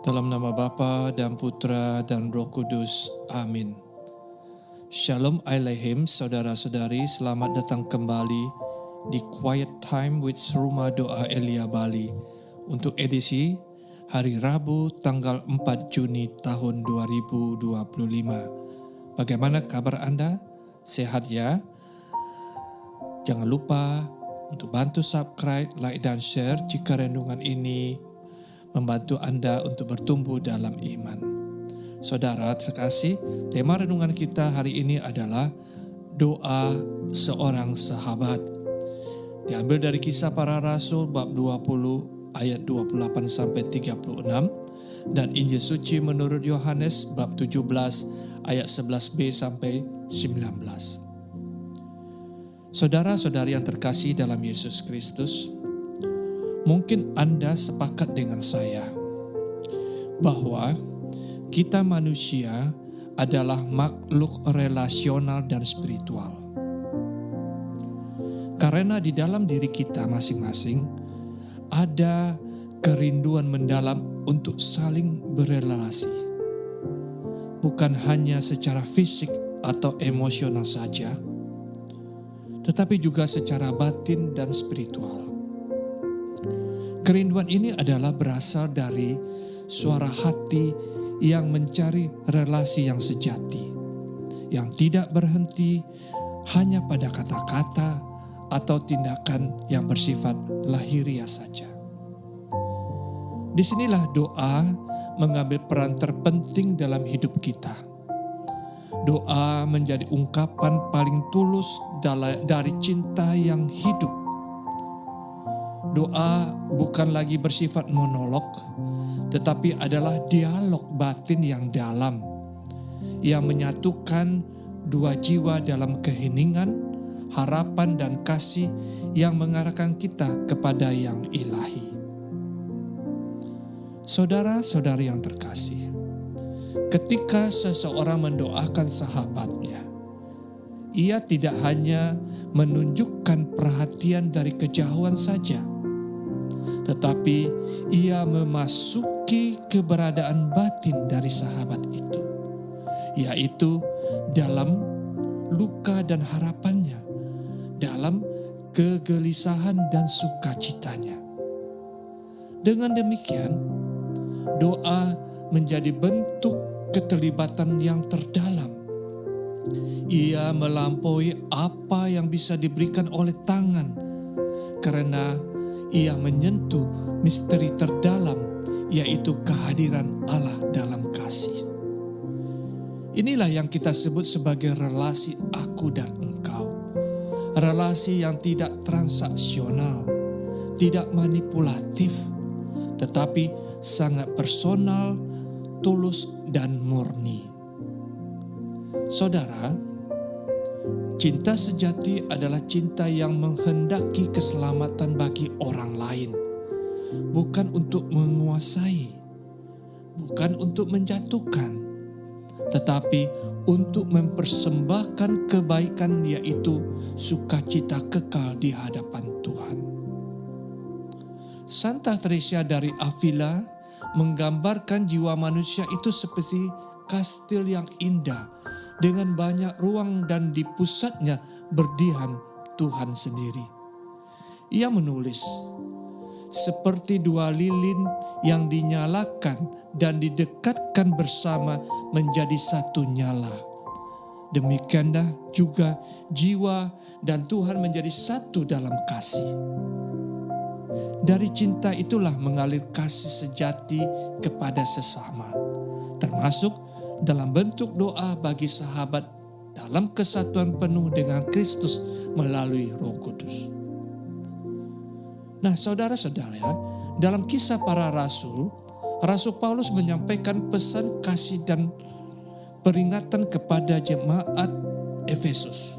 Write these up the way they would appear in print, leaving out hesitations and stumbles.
Dalam nama Bapa dan Putra dan Roh Kudus. Amin. Shalom Aleichem, saudara-saudari, selamat datang kembali di Quiet Time with Rumah Doa Elia Bali untuk edisi hari Rabu tanggal 4 Juni tahun 2025. Bagaimana kabar Anda? Sehat ya? Jangan lupa untuk bantu subscribe, like dan share jika renungan ini membantu Anda untuk bertumbuh dalam iman. Saudara terkasih, tema renungan kita hari ini adalah doa seorang sahabat. Diambil dari Kisah Para Rasul bab 20 ayat 28 sampai 36 dan Injil Suci menurut Yohanes bab 17 ayat 11b sampai 19. Saudara-saudari yang terkasih dalam Yesus Kristus, mungkin Anda sepakat dengan saya bahwa kita manusia adalah makhluk relasional dan spiritual. Karena di dalam diri kita masing-masing ada kerinduan mendalam untuk saling berelasi. Bukan hanya secara fisik atau emosional saja, tetapi juga secara batin dan spiritual. Kerinduan ini adalah berasal dari suara hati yang mencari relasi yang sejati, yang tidak berhenti hanya pada kata-kata atau tindakan yang bersifat lahiriah saja. Disinilah doa mengambil peran terpenting dalam hidup kita. Doa menjadi ungkapan paling tulus dari cinta yang hidup. Doa bukan lagi bersifat monolog, tetapi adalah dialog batin yang dalam, yang menyatukan dua jiwa dalam keheningan, harapan dan kasih yang mengarahkan kita kepada yang ilahi. Saudara-saudari yang terkasih, ketika seseorang mendoakan sahabatnya, ia tidak hanya menunjukkan perhatian dari kejauhan saja, tetapi ia memasuki keberadaan batin dari sahabat itu, yaitu dalam luka dan harapannya, dalam kegelisahan dan sukacitanya. Dengan demikian, doa menjadi bentuk keterlibatan yang terdalam. Ia melampaui apa yang bisa diberikan oleh tangan, karena ia menyentuh misteri terdalam, yaitu kehadiran Allah dalam kasih. Inilah yang kita sebut sebagai relasi aku dan engkau. Relasi yang tidak transaksional, tidak manipulatif, tetapi sangat personal, tulus dan murni. Saudara, cinta sejati adalah cinta yang menghendaki keselamatan bagi orang lain, bukan untuk menguasai, bukan untuk menjatuhkan, tetapi untuk mempersembahkan kebaikan, yaitu sukacita kekal di hadapan Tuhan. Santa Teresa dari Avila menggambarkan jiwa manusia itu seperti kastil yang indah dengan banyak ruang dan di pusatnya berdiam Tuhan sendiri. Ia menulis, seperti dua lilin yang dinyalakan dan didekatkan bersama menjadi satu nyala. Demikianlah juga jiwa dan Tuhan menjadi satu dalam kasih. Dari cinta itulah mengalir kasih sejati kepada sesama, termasuk dalam bentuk doa bagi sahabat dalam kesatuan penuh dengan Kristus melalui Roh Kudus. Nah, saudara-saudara, dalam Kisah Para Rasul, Rasul Paulus menyampaikan pesan kasih dan peringatan kepada jemaat Efesus.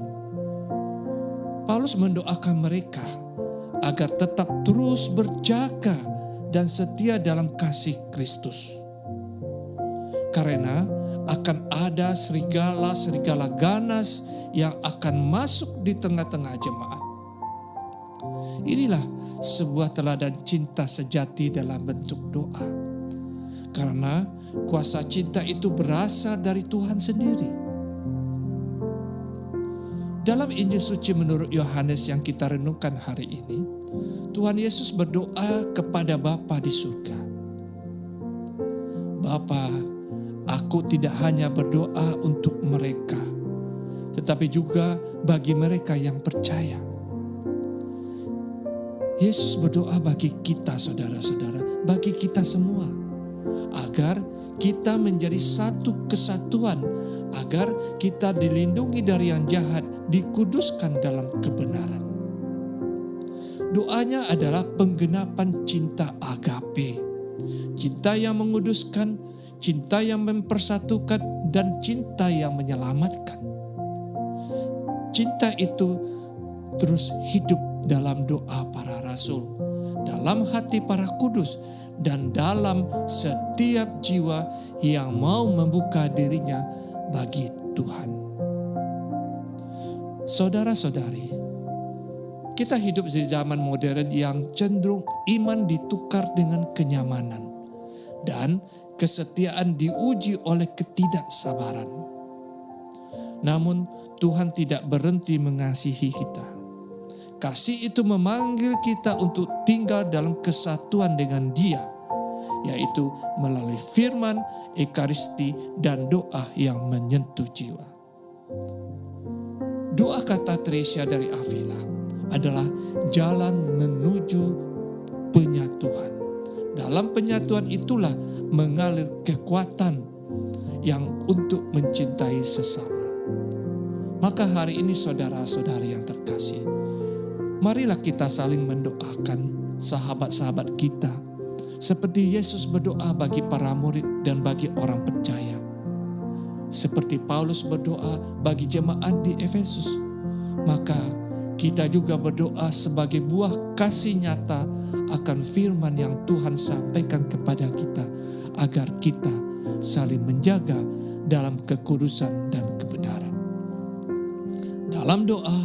Paulus mendoakan mereka agar tetap terus berjaga dan setia dalam kasih Kristus. Karena akan ada serigala-serigala ganas yang akan masuk di tengah-tengah jemaat. Inilah sebuah teladan cinta sejati dalam bentuk doa. Karena kuasa cinta itu berasal dari Tuhan sendiri. Dalam Injil suci menurut Yohanes yang kita renungkan hari ini, Tuhan Yesus berdoa kepada Bapa di surga. Bapa, aku tidak hanya berdoa untuk mereka, tetapi juga bagi mereka yang percaya. Yesus berdoa bagi kita, saudara-saudara, bagi kita semua, agar kita menjadi satu kesatuan, agar kita dilindungi dari yang jahat, dikuduskan dalam kebenaran. Doanya adalah penggenapan cinta agape, cinta yang menguduskan, cinta yang mempersatukan, dan cinta yang menyelamatkan. Cinta itu terus hidup dalam doa para rasul, dalam hati para kudus, dan dalam setiap jiwa yang mau membuka dirinya bagi Tuhan. Saudara-saudari, kita hidup di zaman modern yang cenderung iman ditukar dengan kenyamanan, dan kesetiaan diuji oleh ketidaksabaran. Namun Tuhan tidak berhenti mengasihi kita. Kasih itu memanggil kita untuk tinggal dalam kesatuan dengan Dia, yaitu melalui firman, ekaristi, dan doa yang menyentuh jiwa. Doa kata Tresia dari Avila adalah jalan menuju penyatuan. Dalam penyatuan itulah mengalir kekuatan yang untuk mencintai sesama. Maka hari ini saudara-saudari yang terkasih, marilah kita saling mendoakan sahabat-sahabat kita, seperti Yesus berdoa bagi para murid dan bagi orang percaya. Seperti Paulus berdoa bagi jemaat di Efesus, maka kita juga berdoa sebagai buah kasih nyata akan firman yang Tuhan sampaikan kepada kita, agar kita saling menjaga dalam kekudusan dan kebenaran. Dalam doa,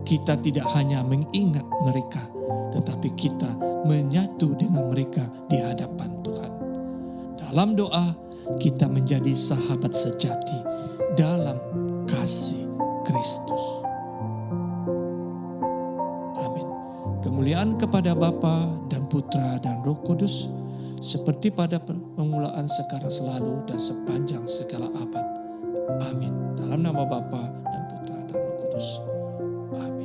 kita tidak hanya mengingat mereka, tetapi kita menyatu dengan mereka di hadapan Tuhan. Dalam doa, kita menjadi sahabat sejati dalam kasih Kristus. Amin. Kemuliaan kepada Bapa dan Putra dan Roh Kudus, seperti pada permulaan, sekarang, selalu, dan sepanjang segala abad. Amin. Dalam nama Bapa dan Putra dan Roh Kudus. Amin.